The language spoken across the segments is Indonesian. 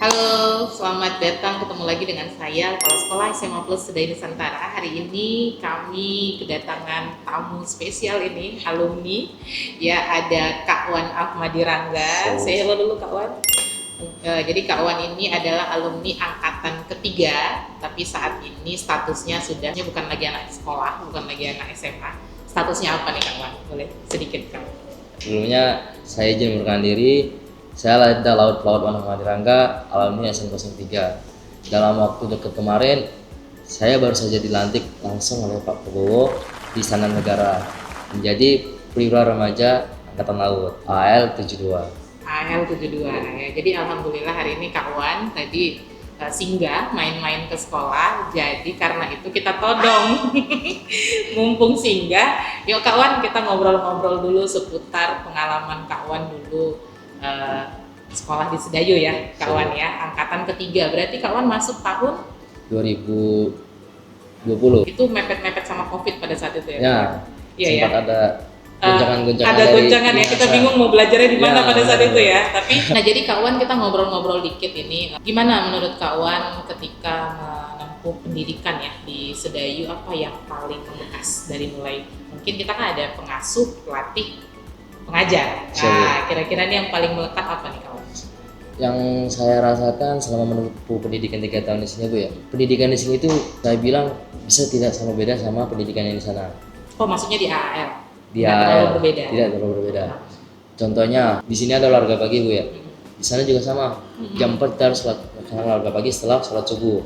Halo, selamat datang ketemu lagi dengan saya, Kepala Sekolah SMA Plus Sedayu Nusantara. Hari ini kami kedatangan tamu spesial ini, alumni. Ya, ada Kak Wan Ahmadi Rangga. Saya hello dulu Kak Wan. Jadi Kak Wan ini adalah alumni angkatan ketiga, tapi saat ini statusnya bukan lagi anak sekolah, bukan lagi anak SMA. Statusnya apa nih Kak Wan? Boleh sedikit Kak? Sebelumnya saya izin memperkenalkan diri. Saya adalah Laut Wan Ahmadi Rangga, alumni SM03. Dalam waktu dekat kemarin, saya baru saja dilantik langsung oleh Pak Prabowo di Istana Negara menjadi Perwira Remaja Angkatan Laut AL72. AL72 ya. Jadi alhamdulillah hari ini Kak Wan tadi singgah main-main ke sekolah. Jadi karena itu kita todong. Mumpung singgah, yuk Kak Wan kita ngobrol-ngobrol dulu seputar pengalaman Kak Wan dulu sekolah di Sedayu ya, Kak Wan ya, angkatan ketiga. Berarti Kak Wan masuk tahun 2020. itu mepet-mepet sama COVID pada saat itu ya? Ya, iya sempat ya. ada goncangan-goncangan. Ada goncangan ya, kita bingung mau belajarnya di mana Ya, pada saat itu ya. Tapi, nah jadi Kak Wan kita ngobrol-ngobrol dikit ini. Gimana menurut Kak Wan ketika menempuh pendidikan ya di Sedayu, apa yang paling membekas dari mulai mungkin kita kan ada pengasuh, pelatih, pengajar. Nah, kira-kira ini yang paling melekat apa nih Kak Wan? Yang saya rasakan selama menempuh pendidikan 3 tahun di sini Bu ya, pendidikan di sini itu saya bilang bisa tidak sama beda sama pendidikan yang di sana. Oh maksudnya di AL? Di Nggak AL terlalu berbeda? tidak terlalu berbeda. Contohnya di sini ada olahraga pagi Bu ya, di sana juga sama. Jam 4 kita harus melaksanakan olahraga pagi setelah sholat subuh.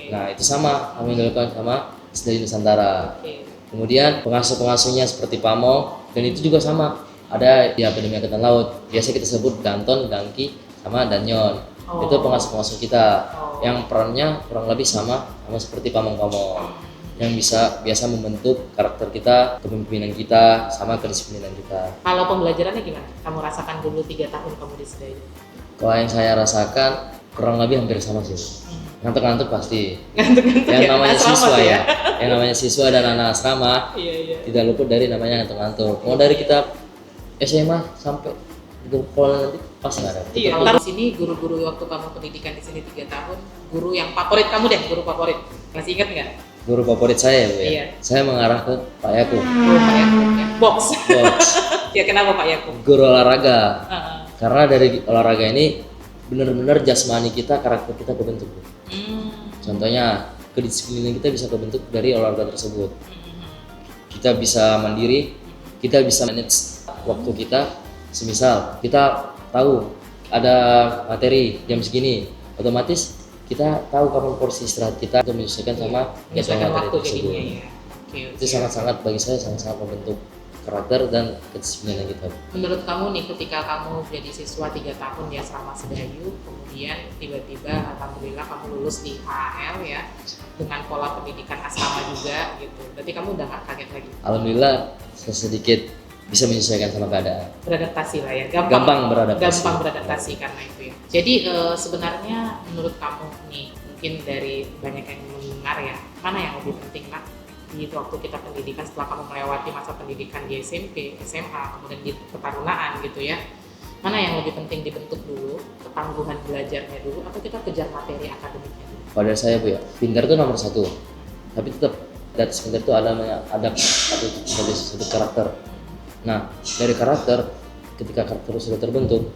Nah itu sama kami lakukan sama Sedayu Nusantara. Kemudian pengasuh-pengasuhnya seperti Pamong, dan itu juga sama. Ada di Akademi Angkatan Laut, biasa kita sebut Danton, Dangki, sama Danyon. Itu pengasuh-pengasuh kita yang perannya kurang lebih sama seperti Pamong-Pamong, yang biasa membentuk karakter kita, kepemimpinan kita, sama kedisiplinan kita. Kalau pembelajarannya gimana? Kamu rasakan dulu 3 tahun kamu di Sedayu? Kalau yang saya rasakan kurang lebih hampir sama sih. Ngantuk-ngantuk pasti. Ngantuk-ngantuk Yang ya? namanya Asrama siswa tuh ya. Yang namanya siswa dan anak asrama Iya. tidak luput dari namanya ngantuk-ngantuk. Mau dari kita SMA sampai ke sekolah nanti pasti ada. Iya. Kalau di sini guru-guru waktu kamu pendidikan di sini 3 tahun, guru yang favorit kamu deh, guru favorit. Masih ingat nggak? Guru favorit saya Bu ya. Iya. Saya mengarah ke Pak Yakub. Guru Pak Yakub ya. Box. Box. Ya kenapa Pak Yakub? Guru olahraga. Heeh. Karena dari olahraga ini benar-benar jasmani kita, karakter kita kebentuk Bu. Contohnya kedisiplinan kita bisa kebentuk dari olahraga tersebut. Kita bisa mandiri, kita bisa manage waktu kita. Semisal kita tahu ada materi jam segini, otomatis kita tahu kapan porsi istirahat kita untuk menyesuaikan sama Menyesuaikan materi waktu tersebut. jadinya ya. Oke. Itu sangat-sangat bagi saya sangat-sangat membentuk karakter dan kedisiplinan kita. Menurut kamu nih ketika kamu jadi siswa 3 tahun di asrama Sedayu, kemudian tiba-tiba alhamdulillah kamu lulus di AL ya dengan pola pendidikan asrama juga gitu. Berarti kamu udah gak kaget lagi? Alhamdulillah saya sedikit bisa menyesuaikan sama keadaan. Beradaptasi lah ya, Gampang beradaptasi. Gampang beradaptasi karena itu ya. Jadi sebenarnya menurut kamu nih, mungkin dari banyak yang mendengar ya, mana yang lebih penting Nak? Di waktu kita pendidikan setelah kamu melewati masa pendidikan di SMP, SMA, kemudian di ketarunaan gitu ya, mana yang lebih penting dibentuk dulu, ketangguhan belajarnya dulu, atau kita kejar materi akademiknya dulu? Pada saya Bu ya, pintar itu nomor 1, tapi tetap di atas pintar itu ada satu karakter. Nah dari karakter, ketika karakter sudah terbentuk,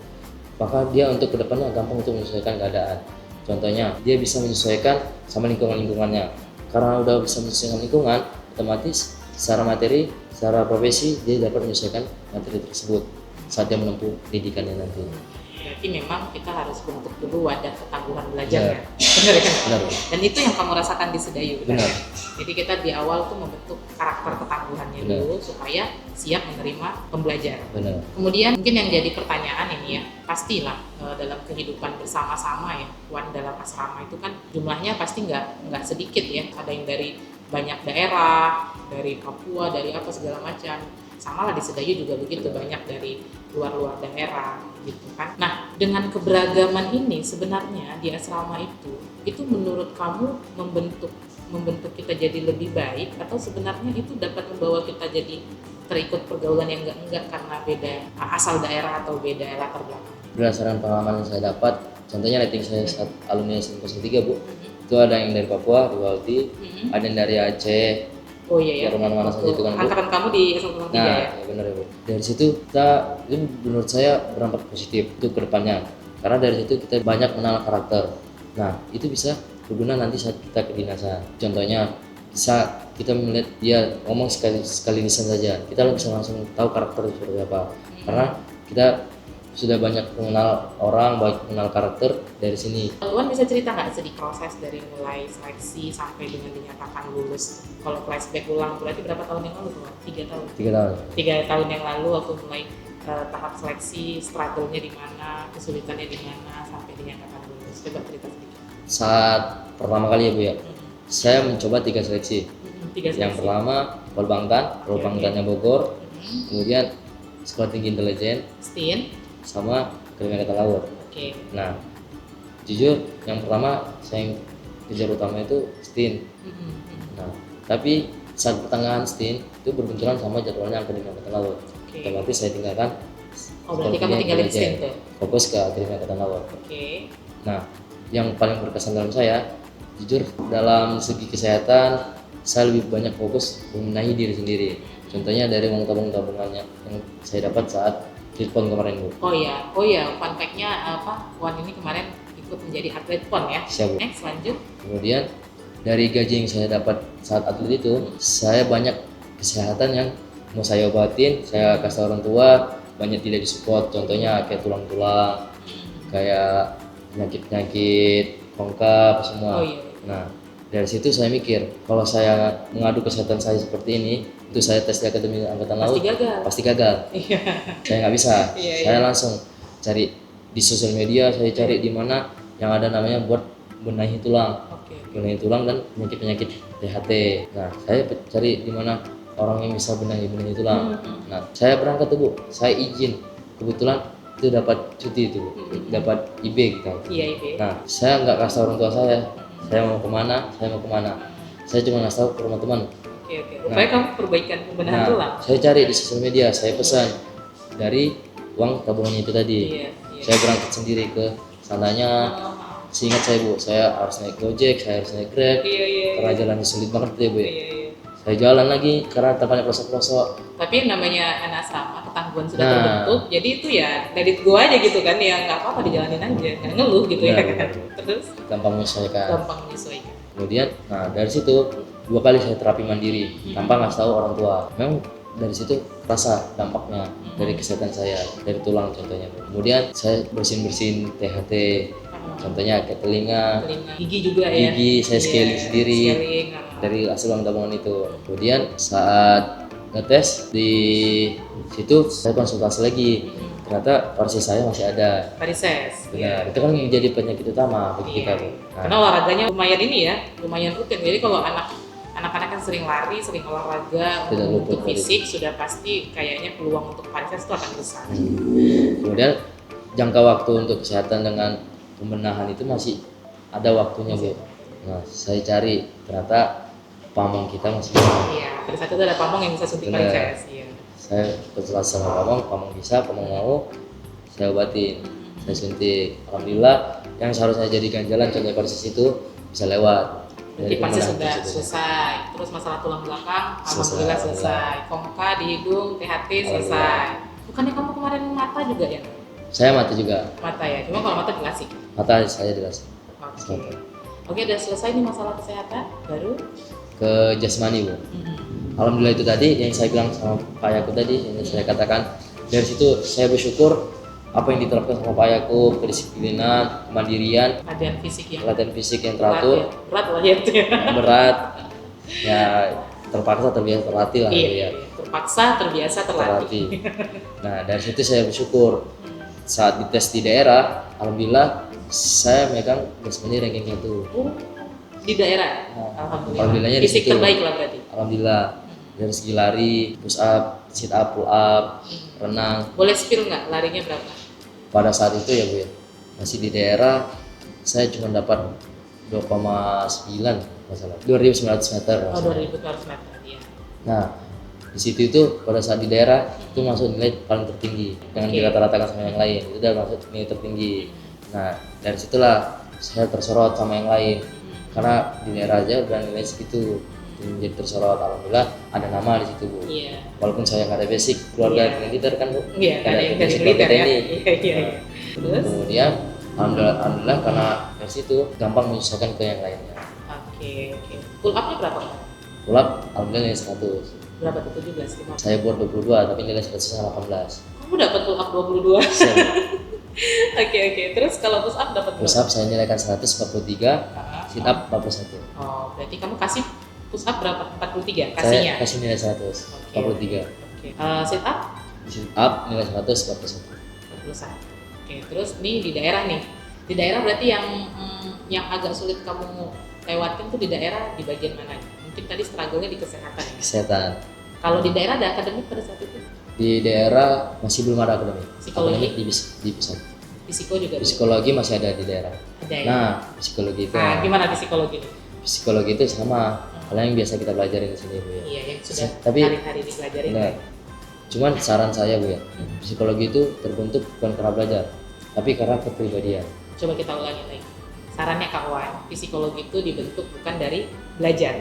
maka dia untuk kedepannya gampang untuk menyesuaikan keadaan. Contohnya dia bisa menyesuaikan sama lingkungannya. Karena udah bisa menyesuaikan lingkungan, otomatis secara materi, secara profesi dia dapat menyesuaikan materi tersebut saat dia menempuh pendidikannya nanti. Berarti memang kita harus bentuk dulu wadah ketangguhan belajarnya. Benar kan? Benar. Dan itu yang kamu rasakan di Sedayu. Benar. Jadi kita di awal tuh membentuk karakter ketangguhannya dulu supaya siap menerima pembelajaran. Benar. Kemudian mungkin yang jadi pertanyaan ini ya, pastilah dalam kehidupan bersama-sama ya, Wan dalam asrama itu kan jumlahnya pasti nggak sedikit ya. Ada yang dari banyak daerah, dari Papua, dari apa segala macam. Sama lah di Sedayu juga begitu, banyak dari luar-luar daerah gitu kan. Nah dengan keberagaman ini sebenarnya di asrama itu menurut kamu membentuk kita jadi lebih baik, atau sebenarnya itu dapat membawa kita jadi terikut pergaulan yang enggak karena beda asal daerah atau beda latar belakang? Berdasarkan pengalaman yang saya dapat, contohnya rating saya saat alumni SM03 Bu, itu ada yang dari Papua, di Walti, ada yang dari Aceh. Oh iya ya. Dari mana-mana saja itu kan Bu. Angkatan kamu di SM03 Nah, ya? ya benar ya Bu. Dari situ kita, itu menurut saya berdampak positif untuk kedepannya. Karena dari situ kita banyak mengenal karakter. Nah, itu bisa berguna nanti saat kita ke dinasan. Contohnya, bisa kita melihat dia ngomong sekali lisan saja, kita bisa langsung tahu karakter seperti apa. Karena kita sudah banyak mengenal orang, baik mengenal karakter dari sini. Luan bisa cerita nggak sedikit proses dari mulai seleksi sampai dengan dinyatakan lulus? Kalau flashback ulang berarti berapa tahun yang lalu tuh? 3 tahun? 3 tahun. 3 tahun yang lalu waktu mulai tahap seleksi, struggle-nya di mana, kesulitannya di mana sampai dinyatakan lulus. Coba cerita sedikit. Saat pertama kali ya Bu ya, saya mencoba 3 seleksi. 3 seleksi. Yang pertama Polbangtan, Polbangtannya Bogor, kemudian Sekolah Tinggi Intelijen, STIN, sama Akademi Angkatan Laut. Oke. Nah, jujur yang pertama saya yang kejar utama itu STIN. Nah, tapi saat pertengahan STIN itu berbenturan sama jadwalnya Akademi Angkatan Laut. Oke. Otomatis saya tinggalkan. Oh berarti kamu tinggalin STIN tuh? Fokus ke Akademi Angkatan Laut. Oke. Nah, yang paling berkesan dalam saya, jujur dalam segi kesehatan, saya lebih banyak fokus membenahi diri sendiri. Contohnya dari uang tabungannya yang saya dapat saat Fitpon kemarin Bu. Oh iya, fun fact-nya Wan ini kemarin ikut menjadi atlet PON ya? Siap Bu. Next, lanjut. Kemudian dari gaji yang saya dapat saat atlet itu, saya banyak kesehatan yang mau saya obatin, saya kasih orang tua, banyak tidak disupport. Contohnya kayak tulang-tulang, kayak penyakit bengkak semua. Oh iya. Nah, dari situ saya mikir, kalau saya mengadu kesehatan saya seperti ini, itu saya tes di Akademi Angkatan Laut, Pasti gagal. Iya. Saya nggak bisa. Iya, Saya langsung cari di sosial media, saya cari di mana yang ada namanya buat benahi tulang, Oke. benahi tulang dan penyakit THT. Nah, saya cari di mana orang yang bisa benahi tulang. Nah, saya berangkat tuh Bu, saya izin, kebetulan itu dapat cuti itu, dapat IB gitu. Iya, IB. Nah, saya nggak kasih tahu orang tua saya mau kemana, saya cuma ngasih tahu ke rumah teman. Oke. Rupanya kamu perbaikan pembenahan tulang. Saya cari di sosial media, saya pesan dari uang tabungannya itu tadi. Iya. Saya berangkat sendiri ke sananya. Seingat saya Bu, saya harus naik Gojek, saya harus naik Grab, Iya. karena jalannya sulit banget tuh ya Bu ya. Iya. Saya jalan lagi karena tempatnya pelosok-pelosok. Tapi yang namanya anak asrama, ketangguhan sudah Nah. terbentuk, jadi itu ya dari gua aja gitu kan, ya nggak apa-apa dijalanin aja, nggak ngeluh gitu ya Benar, kan. Terus Gampang menyesuaikan. gampang menyesuaikan. Kemudian, nah dari situ 2 kali saya terapi mandiri tanpa ngasih tahu orang tua. Memang dari situ rasa dampaknya dari kesehatan saya, dari tulang contohnya. Kemudian saya bersihin THT, contohnya kayak telinga, Gigi juga ya. gigi saya scaling sendiri Scaling, dari hasil uang tabungan itu. Kemudian saat ngetes di situ saya konsultasi lagi, ternyata varises saya masih ada. varises. Benar, itu kan menjadi penyakit utama bagi kita tuh. Nah, Karena olahraganya lumayan ini ya, lumayan rutin. Jadi kalau anak-anak kan sering lari, sering olahraga Tidak untuk luput fisik, sudah pasti kayaknya peluang untuk varises itu akan besar. kemudian jangka waktu untuk kesehatan dengan pembenahan itu masih ada waktunya Bu. Nah, saya cari ternyata pamong kita masih bisa. Iya, pada saat itu ada pamong yang bisa suntik Benar. varises. Iya. Saya konsultasi sama pamong bisa, pamong mau, saya obatin, saya suntik. Alhamdulillah yang seharusnya jadi ganjalan contohnya varises itu bisa lewat. Jadi pasti pembenahan sudah tersebut. selesai. Terus masalah tulang belakang, Selesai, alhamdulillah selesai. Kongka di hidung, THT selesai. Bukannya kamu kemarin mata juga ya? Saya mati juga, Mata ya, cuma kalau mata dilasik. mata saya jelas. Oke, udah selesai nih masalah kesehatan. Baru Ke jasmani Bu. Alhamdulillah itu tadi yang saya bilang sama Pak Yakub tadi, yang saya katakan dari situ saya bersyukur apa yang diterapkan sama Pak Yakub, kedisiplinan, kemandirian, latihan fisik yang latihan fisik yang teratur, berat lah ya itu ya. berat, ya terpaksa terbiasa terlatih lah gitu ya. Terpaksa terbiasa terlatih. Nah dari situ saya bersyukur saat dites di daerah, alhamdulillah saya megang jasmani ranking 1. Di daerah, Alhamdulillahnya di fisik situ. terbaik lah berarti. Alhamdulillah dari segi lari, push up, sit up, pull up, renang. Boleh spill nggak larinya berapa? Pada saat itu ya Bu ya, masih di daerah saya cuma dapat 2,9 masalah 2.900 meter. Oh, 2.900 meter ya. Nah di situ itu pada saat di daerah itu masuk nilai paling tertinggi, jangan dirata-ratakan sama yang lain, itu udah masuk nilai tertinggi. Nah dari situlah saya tersorot sama yang lain, karena di daerah aja udah nilai segitu, jadi tersorot. Alhamdulillah ada nama di situ Bu. Iya. Walaupun saya nggak ada basic keluarga militer kan Bu. Iya, Nggak ada yang dari basic militer keluarga ya. TNI. Iya. Terus? Kemudian alhamdulillah karena dari situ gampang menyesuaikan ke yang lainnya. Oke. Pull up-nya berapa? Pull up alhamdulillah nilai 100. Berapa tuh? 17, 15? Saya buat 22 tapi nilai 118. Kamu dapat pull up 22? Siap. Oke. Terus kalau push up dapat Push berapa? up saya nilaikan 143, sit up 41. Oh, berarti kamu kasih push up berapa? 43 Saya kasihnya? kasih nilai 100, 43. Oke. Sit up? Sit up nilai 141. 41. Oke, terus nih di daerah nih. Di daerah berarti yang agak sulit kamu lewatin tuh di daerah di bagian mana? Mungkin tadi struggle-nya di kesehatan ya. Kesehatan. Kalau di daerah ada akademik pada saat itu? Di daerah masih belum ada akademik. Psikologi? Akademik di pusat. Fisiko juga? Psikologi masih ada di daerah. Ada ya? Nah, psikologi itu. Gimana psikologi nih? Psikologi itu sama hal yang biasa kita pelajarin di sini Bu ya. Iya, yang sudah Tapi hari-hari dipelajari. benar. Cuman saran saya Bu ya, psikologi itu terbentuk bukan karena belajar, tapi karena kepribadian. Coba kita ulangi lagi. Sarannya Kak Wan, psikologi itu dibentuk bukan dari belajar,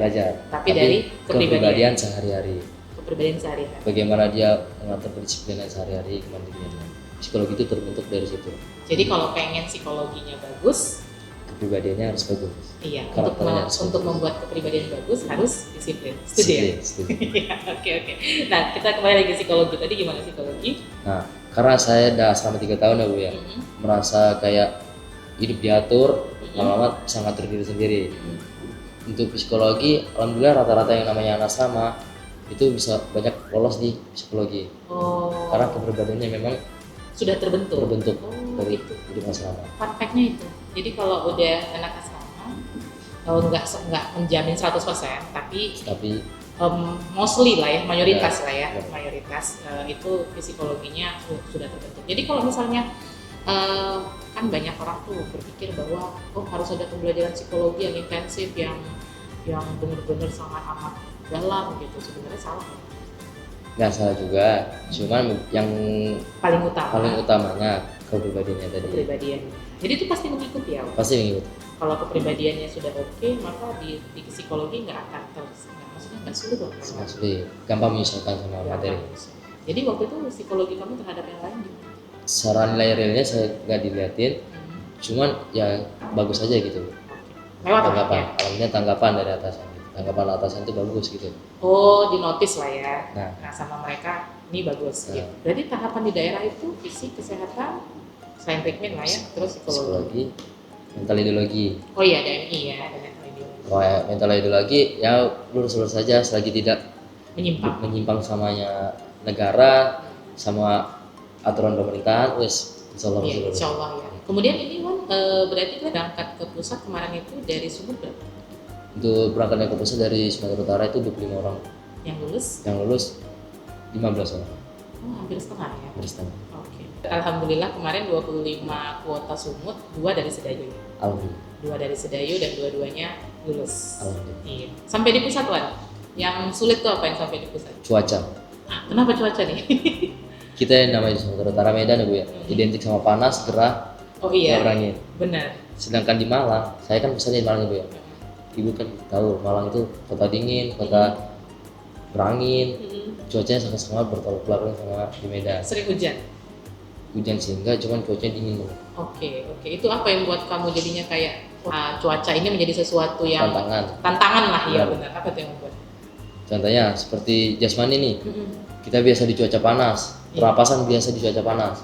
tapi dari kepribadian sehari-hari. Kepribadian sehari-hari. Bagaimana dia mengatur kedisiplinan sehari-hari, kemandiriannya. Psikologi itu terbentuk dari situ. Jadi kalau pengen psikologinya bagus, kepribadiannya harus bagus. Iya, Karakternya untuk membuat kepribadian bagus harus disiplin. Setuju ya? Setuju. Oke. Nah, kita kembali lagi ke psikologi. Tadi gimana psikologi? Nah, karena saya udah selama 3 tahun ya Bu ya, merasa kayak hidup diatur, lama-lama bisa ngatur diri sendiri. Untuk psikologi, alhamdulillah rata-rata yang namanya anak asrama itu bisa banyak lolos di psikologi. Karena kepribadiannya memang sudah terbentuk dari hidup asrama. Fun fact-nya itu. Jadi kalau udah anak asrama, nggak menjamin 100%, tapi mostly lah ya, mayoritas lah ya, mayoritas itu psikologinya sudah terbentuk. Jadi kalau misalnya kan banyak orang tuh berpikir bahwa harus ada pembelajaran psikologi yang intensif, yang benar-benar sangat amat dalam gitu. Sebenarnya salah. Nggak salah juga, cuman yang paling utamanya kepribadiannya tadi. Kepribadian. Jadi itu pasti mengikuti ya. Pasti mengikuti. Kalau kepribadiannya sudah oke, maka di psikologi nggak akan maksudnya nggak sulit loh. Nggak sulit, gampang menyesuaikan sama materi. Jadi waktu itu psikologi kamu terhadap yang lain gimana? Secara nilai realnya saya nggak diliatin, cuman ya bagus aja gitu. Lewat tanggapan, alhamdulillah tanggapan dari atasan. Tanggapan atasan itu bagus gitu. Oh, dinotis lah ya. Nah sama mereka ini bagus. Gitu. Berarti tahapan di daerah itu fisik, kesehatan, selain treatment lah ya, terus psikologi, mental ideologi. Oh iya, ada MI ya, ada mental ideologi. Oh ya, mental ideologi ya lurus-lurus saja selagi tidak menyimpang samanya negara sama aturan pemerintahan, wes insyaallah ya. Insyaallah ya. Kemudian ini Wan, berarti kita berangkat ke pusat kemarin itu dari Sumut berapa? Untuk berangkatnya ke pusat dari Sumatera Utara itu 25 orang. Yang lulus? Yang lulus 15 orang. Oh, hampir setengah ya? Hampir setengah. Oke. Alhamdulillah kemarin 25 kuota Sumut, 2 dari Sedayu. Alhamdulillah. 2 dari Sedayu dan dua-duanya lulus. Alhamdulillah. Iya. Sampai di pusat Wan, yang sulit tuh apa yang sampai di pusat? Cuaca. Kenapa cuaca nih? Kita yang namanya Sumatera Utara Medan ya Bu ya, identik sama panas, gerah, iya, angin. Benar. Sedangkan di Malang, saya kan pusatnya di Malang ya Bu ya. Ibu kan tahu Malang itu kota dingin, kota berangin, cuacanya sangat-sangat bertolak belakang sama di Medan. Sering hujan? Hujan sih enggak, cuman cuacanya dingin Bu. Oke. Itu apa yang buat kamu jadinya kayak cuaca ini menjadi sesuatu yang tantangan lah ya, benar. Apa tuh yang membuat? Contohnya seperti jasmani nih, kita biasa di cuaca panas, pernapasan biasa di cuaca panas.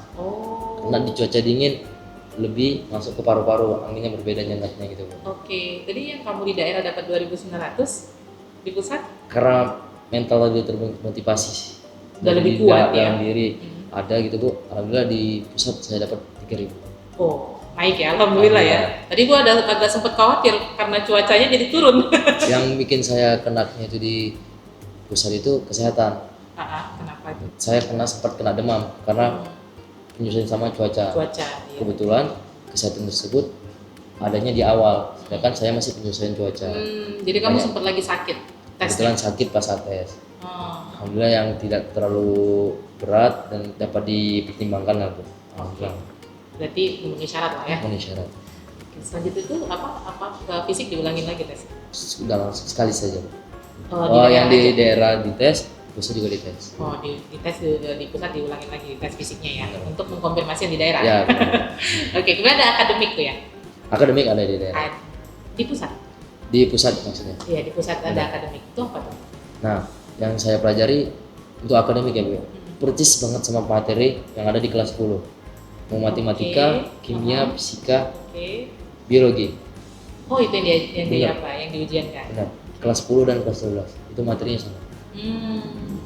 Karena di cuaca dingin lebih masuk ke paru-paru, anginnya berbeda nyengatnya gitu. Oke, jadi yang kamu di daerah dapat 2.900 di pusat? Karena mental lebih termotivasi, udah lebih kuat ya? Dalam diri ada gitu Bu. Alhamdulillah di pusat saya dapat 3.000. Oh, naik ya, alhamdulillah ya. Tadi gua agak sempat khawatir karena cuacanya jadi turun. Yang bikin saya kenaknya itu di pusat itu kesehatan. Kenapa itu? Saya sempat kena demam karena penyesuaian sama cuaca. Iya. Kebetulan kesehatan tersebut adanya di awal, sedangkan saya masih penyesuaian cuaca. Jadi kamu sempat lagi sakit? Kebetulan sakit pas tes. Alhamdulillah yang tidak terlalu berat dan dapat dipertimbangkan lah Bu. Oke. Berarti memenuhi syarat lah ya. Memenuhi syarat. Oke, selanjutnya itu apa ke fisik diulangin lagi tes? Sudah langsung sekali saja. Di Yang di daerah dites, pusat juga dites. Di tes di pusat diulangin lagi tes fisiknya ya, untuk mengkonfirmasi yang di daerah. Ya. Oke, kemudian ada akademik tuh ya. Akademik ada di daerah. Di pusat. Di pusat maksudnya. Iya, di pusat ada akademik. Itu apa tuh? Nah, yang saya pelajari untuk akademik ya Bu. Percis banget sama materi yang ada di kelas 10. Mau matematika, kimia, fisika, biologi. Oh, itu yang di apa? Yang diujiankan. Benar. Kelas 10 dan kelas 12 itu materinya sama.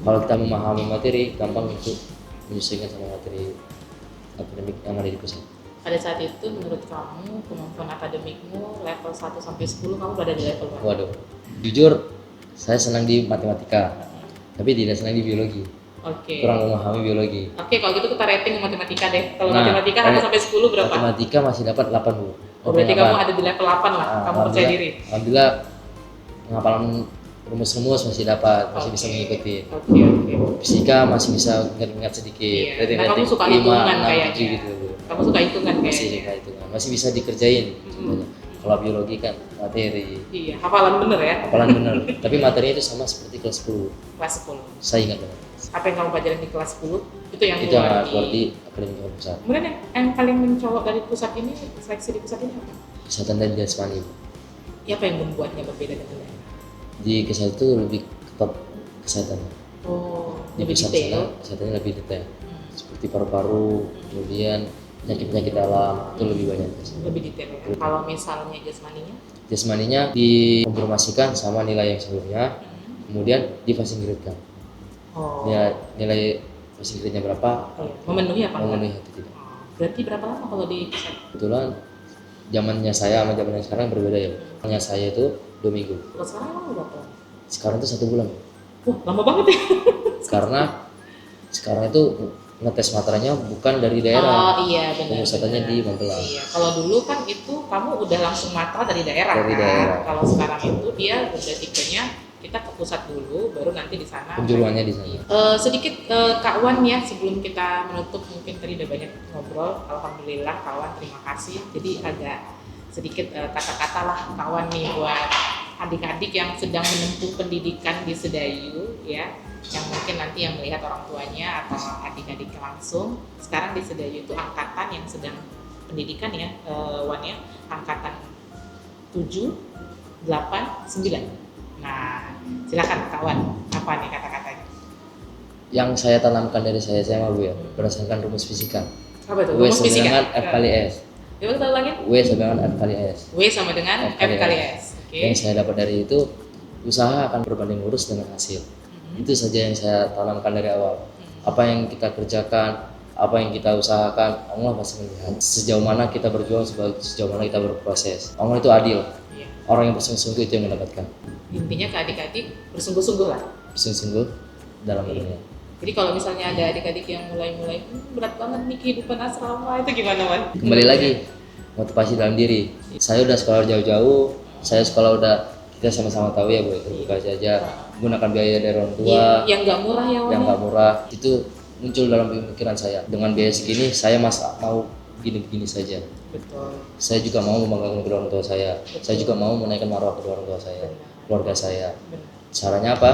Kalau kita memahami materi, gampang untuk menyesuaikan sama materi akademik yang ada di pusat. Pada saat itu menurut kamu kemampuan akademikmu level 1 sampai 10 kamu berada di level berapa? Waduh. Jujur saya senang di matematika. Tapi tidak senang di biologi. Kurang memahami biologi. Kalau gitu kita rating matematika deh. Kalau matematika 1 sampai 10 berapa? Matematika masih dapat 8 Bu. Berarti kamu ada di level 8 lah. Kamu percaya diri. Alhamdulillah penghafalan rumus-rumus masih dapat, masih bisa mengikuti. Fisika masih bisa ingat sedikit. Iya. Nah, kamu suka hitungan kayaknya. Gitu. Kamu suka hitungan kayaknya. Masih bisa dikerjain. Kalau biologi kan materi. Iya, hafalan bener ya. Hafalan bener. Tapi materinya itu sama seperti kelas 10. Kelas 10. Saya ingat benar. Apa yang kamu pelajarin di kelas 10 itu yang keluar di akademik pusat. Kemudian yang paling mencolok dari pusat ini, seleksi di pusat ini apa? Kesehatan dan jasmani. Ya, apa yang membuatnya berbeda dengan lain? Di kesehatan itu lebih ketat kesehatan. Di lebih pusat detail. sana kesehatannya lebih detail. Seperti paru-paru, kemudian penyakit-penyakit dalam itu lebih banyak. Lebih detail ya. Kalau misalnya jasmaninya? Jasmaninya dikonfirmasikan sama nilai yang sebelumnya, kemudian difasilitkan. Ya, nilai fasilitnya berapa? Memenuhi apa? Memenuhi atau tidak. Berarti berapa lama kalau di pusat? Kebetulan zamannya saya sama zaman yang sekarang berbeda ya. Zamannya saya itu 2 minggu. Kalau sekarang emang berapa? Sekarang itu 1 bulan. Lama banget ya. Karena sekarang itu ngetes materinya bukan dari daerah. Iya benar. Pemusatannya di Magelang. Iya, kalau dulu kan itu kamu udah langsung matra dari daerah Dari kan. daerah. Kalau sekarang itu dia udah tipenya kita ke pusat dulu, baru nanti di sana. Penjuruannya di sana. Sedikit Kak Wan ya, sebelum kita menutup, mungkin tadi udah banyak ngobrol. Alhamdulillah Kak Wan, terima kasih. Jadi agak sedikit kata-kata lah Kak Wan nih buat adik-adik yang sedang menempuh pendidikan di Sedayu ya, yang mungkin nanti yang melihat orang tuanya atau adik-adik langsung. Sekarang di Sedayu itu angkatan yang sedang pendidikan ya, Wan ya, angkatan 7, 8, 9. Nah, silakan kawan, apa nih kata-katanya? Yang saya tanamkan dari saya mah Bu ya, berdasarkan rumus fisika. Apa itu? W Rumus sama fisika? dengan F kali S. Coba kita lagi. W sama dengan F kali S. W sama dengan F kali S. Yang saya dapat dari itu, usaha akan berbanding lurus dengan hasil. Itu saja yang saya tanamkan dari awal. Apa yang kita kerjakan, apa yang kita usahakan, Allah pasti melihat. Sejauh mana kita berjuang, sejauh mana kita berproses. Allah itu adil. Orang yang bersungguh-sungguh itu yang mendapatkan. Intinya ke adik-adik bersungguh-sungguh lah. Bersungguh-sungguh dalam dunia. Jadi kalau misalnya ada adik-adik yang mulai berat banget nih kehidupan asrama, itu gimana Wan? Kembali lagi, motivasi dalam diri. Saya udah sekolah jauh-jauh, kita sama-sama tahu ya Bu, terbuka saja, gunakan biaya dari orang tua. Yang nggak murah ya Wan? Yang nggak murah, itu muncul dalam pemikiran saya. Dengan biaya segini, saya mau gini-gini saja. Betul. Saya juga mau membanggakan kedua orang tua saya. Betul. Saya juga mau menaikkan marwah kedua orang tua saya, keluarga saya. Caranya apa?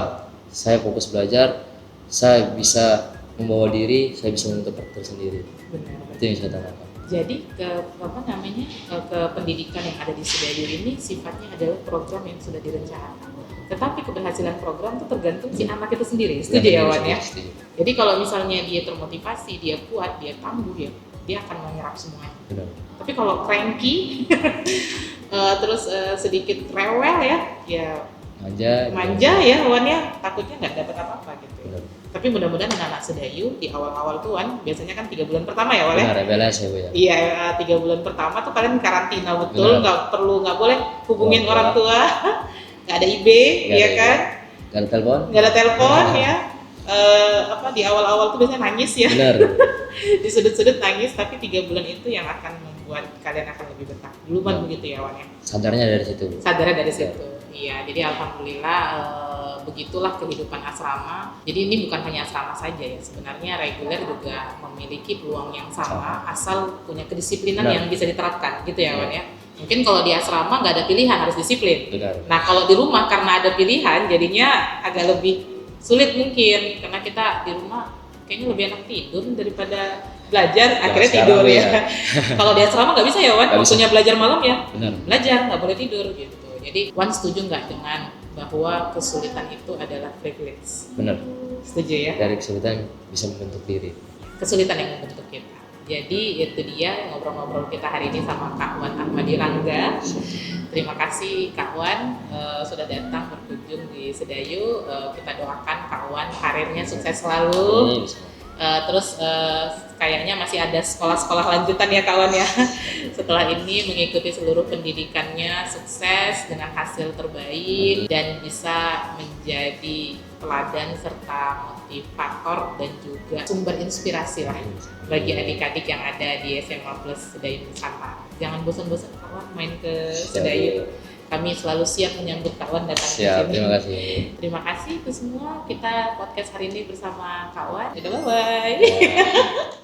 Saya fokus belajar, saya bisa membawa diri, saya bisa membentuk karakter sendiri. Benar. Itu yang saya tanamkan. Jadi ke pendidikan yang ada di Sedayu ini sifatnya adalah program yang sudah direncanakan. Tetapi keberhasilan program itu tergantung si anak itu sendiri. Setuju ya Wan ya? Jadi kalau misalnya dia termotivasi, dia kuat, dia tangguh ya, dia akan menyerap semuanya. Benar. Tapi kalau cranky, terus sedikit rewel ya manja ya Wan ya, takutnya nggak dapat apa-apa gitu. Benar. Tapi mudah-mudahan anak-anak Sedayu di awal-awal tuh Wan, biasanya kan 3 bulan pertama ya Wan ya? Benar, belas ya Bu ya? Iya, 3 bulan pertama tuh kalian karantina betul, nggak boleh hubungin orang tua, nggak ada IB, ya kan? Nggak ada telepon? Nggak ada telepon ya. Di awal-awal tuh biasanya nangis ya. Benar. Di sudut-sudut nangis, tapi 3 bulan itu yang akan membuat kalian akan lebih betah. Dulu kan begitu ya Wan ya? Sadarnya dari situ. Sadarnya dari situ. Iya, jadi alhamdulillah begitulah kehidupan asrama. Jadi ini bukan hanya asrama saja ya, sebenarnya reguler juga memiliki peluang yang sama asal punya kedisiplinan yang bisa diterapkan gitu ya Wan ya. Mungkin kalau di asrama nggak ada pilihan, harus disiplin. Nah kalau di rumah karena ada pilihan jadinya agak lebih sulit mungkin, karena kita di rumah kayaknya lebih enak tidur daripada belajar, akhirnya tidur ya. Kalau di asrama nggak bisa ya Wan, waktunya belajar malam ya. Belajar, nggak boleh tidur gitu. Jadi Wan setuju nggak dengan bahwa kesulitan itu adalah privilege? Benar. Setuju ya? Dari kesulitan bisa membentuk diri. Kesulitan yang membentuk kita. Jadi itu dia ngobrol-ngobrol kita hari ini sama Kak Wan Ahmadi Rangga. Terima kasih Kak Wan sudah datang berkunjung di Sedayu. Kita doakan Kak Wan karirnya sukses selalu. Terus kayaknya masih ada sekolah-sekolah lanjutan ya kawan ya. Setelah ini mengikuti seluruh pendidikannya sukses dengan hasil terbaik dan bisa menjadi teladan serta motivator dan juga sumber inspirasi lah bagi adik-adik yang ada di SMA Plus Sedayu Nusantara. Jangan bosan-bosan kawan main ke Sedayu. Kami selalu siap menyambut kawan datang ke sini. Terima kasih. Terima kasih itu semua. Kita podcast hari ini bersama kawan. Bye bye.